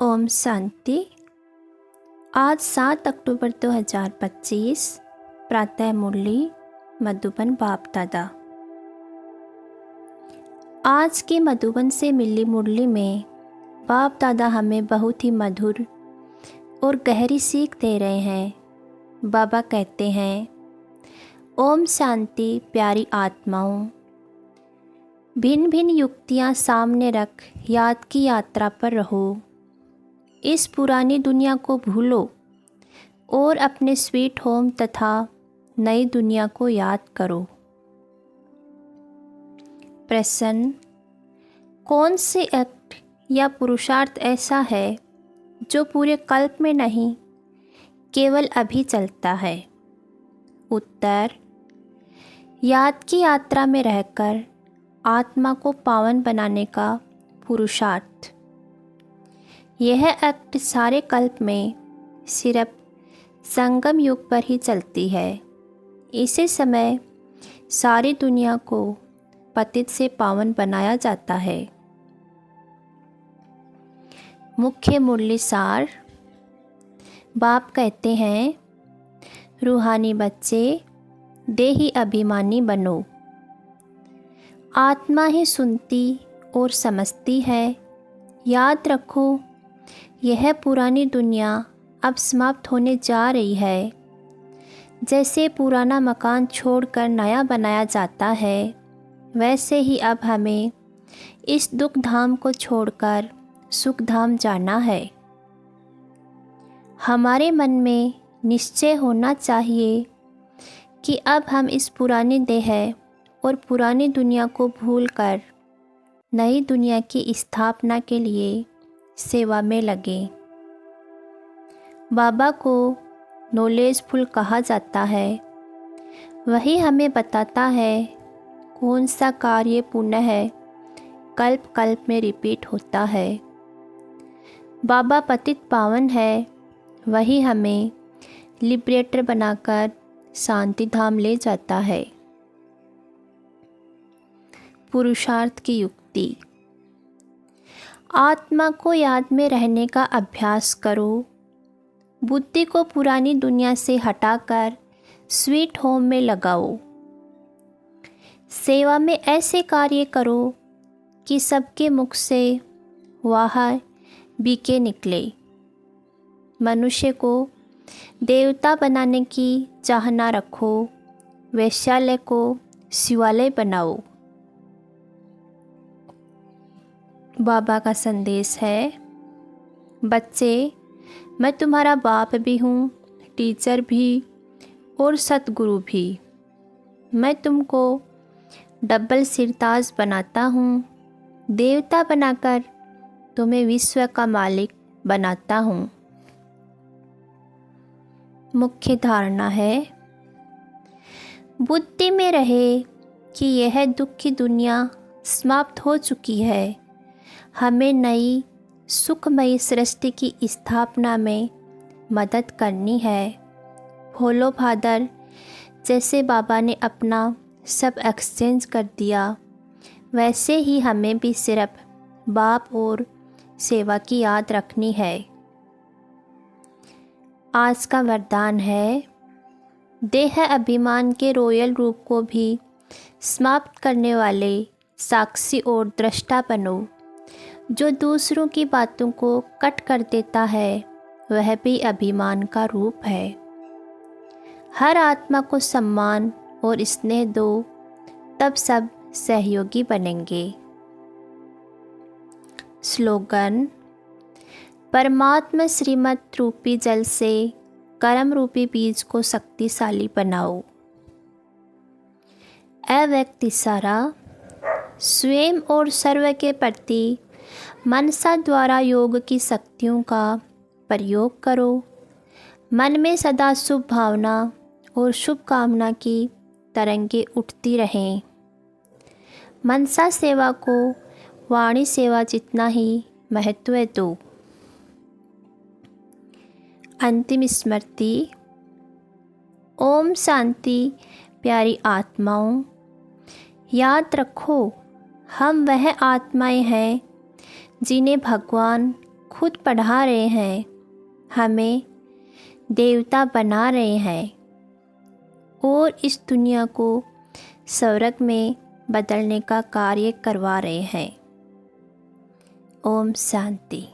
ओम शांति। आज 7 अक्टूबर 2025 प्रातः मुरली मधुबन बाप दादा। आज की मधुबन से मिली मुरली में बाप दादा हमें बहुत ही मधुर और गहरी सीख दे रहे हैं। बाबा कहते हैं, ओम शांति प्यारी आत्माओं, भिन्न भिन्न युक्तियाँ सामने रख याद की यात्रा पर रहो। इस पुरानी दुनिया को भूलो और अपने स्वीट होम तथा नई दुनिया को याद करो। प्रश्न, कौन से एक्ट या पुरुषार्थ ऐसा है जो पूरे कल्प में नहीं केवल अभी चलता है? उत्तर, याद की यात्रा में रहकर आत्मा को पावन बनाने का पुरुषार्थ। यह एक्ट सारे कल्प में सिर्फ संगम युग पर ही चलती है। इसी समय सारी दुनिया को पतित से पावन बनाया जाता है। मुख्य मुरली सार। बाप कहते हैं, रूहानी बच्चे देही अभिमानी बनो। आत्मा ही सुनती और समझती है। याद रखो, यह पुरानी दुनिया अब समाप्त होने जा रही है। जैसे पुराना मकान छोड़कर नया बनाया जाता है, वैसे ही अब हमें इस दुख धाम को छोड़कर सुख धाम जाना है। हमारे मन में निश्चय होना चाहिए कि अब हम इस पुरानी देह और पुरानी दुनिया को भूलकर नई दुनिया की स्थापना के लिए सेवा में लगे। बाबा को नॉलेजफुल कहा जाता है। वही हमें बताता है कौन सा कार्य पुनः कल्प कल्प में रिपीट होता है। बाबा पतित पावन है। वही हमें लिबरेटर बनाकर शांति धाम ले जाता है। पुरुषार्थ की युक्ति। आत्मा को याद में रहने का अभ्यास करो। बुद्धि को पुरानी दुनिया से हटाकर स्वीट होम में लगाओ। सेवा में ऐसे कार्य करो कि सबके मुख से वाह बीके निकले। मनुष्य को देवता बनाने की चाहना रखो। वैश्यालय को शिवालय बनाओ। बाबा का संदेश है, बच्चे, मैं तुम्हारा बाप भी हूँ, टीचर भी और सतगुरु भी। मैं तुमको डबल सिरताज बनाता हूँ। देवता बनाकर तुम्हें विश्व का मालिक बनाता हूँ। मुख्य धारणा है, बुद्धि में रहे कि यह दुख की दुनिया समाप्त हो चुकी है। हमें नई सुखमयी सृष्टि की स्थापना में मदद करनी है। भोलो भादर जैसे बाबा ने अपना सब एक्सचेंज कर दिया, वैसे ही हमें भी सिर्फ बाप और सेवा की याद रखनी है। आज का वरदान है, देह अभिमान के रॉयल रूप को भी समाप्त करने वाले साक्षी और दृष्टा बनो। जो दूसरों की बातों को कट कर देता है, वह भी अभिमान का रूप है। हर आत्मा को सम्मान और स्नेह दो, तब सब सहयोगी बनेंगे। स्लोगन, परमात्मा श्रीमत रूपी जल से कर्म रूपी बीज को शक्तिशाली बनाओ। अव्यक्त इशारा, स्वयं और सर्व के प्रति मनसा द्वारा योग की शक्तियों का प्रयोग करो। मन में सदा शुभ भावना और शुभ कामना की तरंगे उठती रहें। मनसा सेवा को वाणी सेवा जितना ही महत्व दो। अंतिम स्मृति। ओम शांति प्यारी आत्माओं, याद रखो, हम वह आत्माएं हैं जिन्हें भगवान खुद पढ़ा रहे हैं, हमें देवता बना रहे हैं और इस दुनिया को स्वर्ग में बदलने का कार्य करवा रहे हैं। ओम शांति।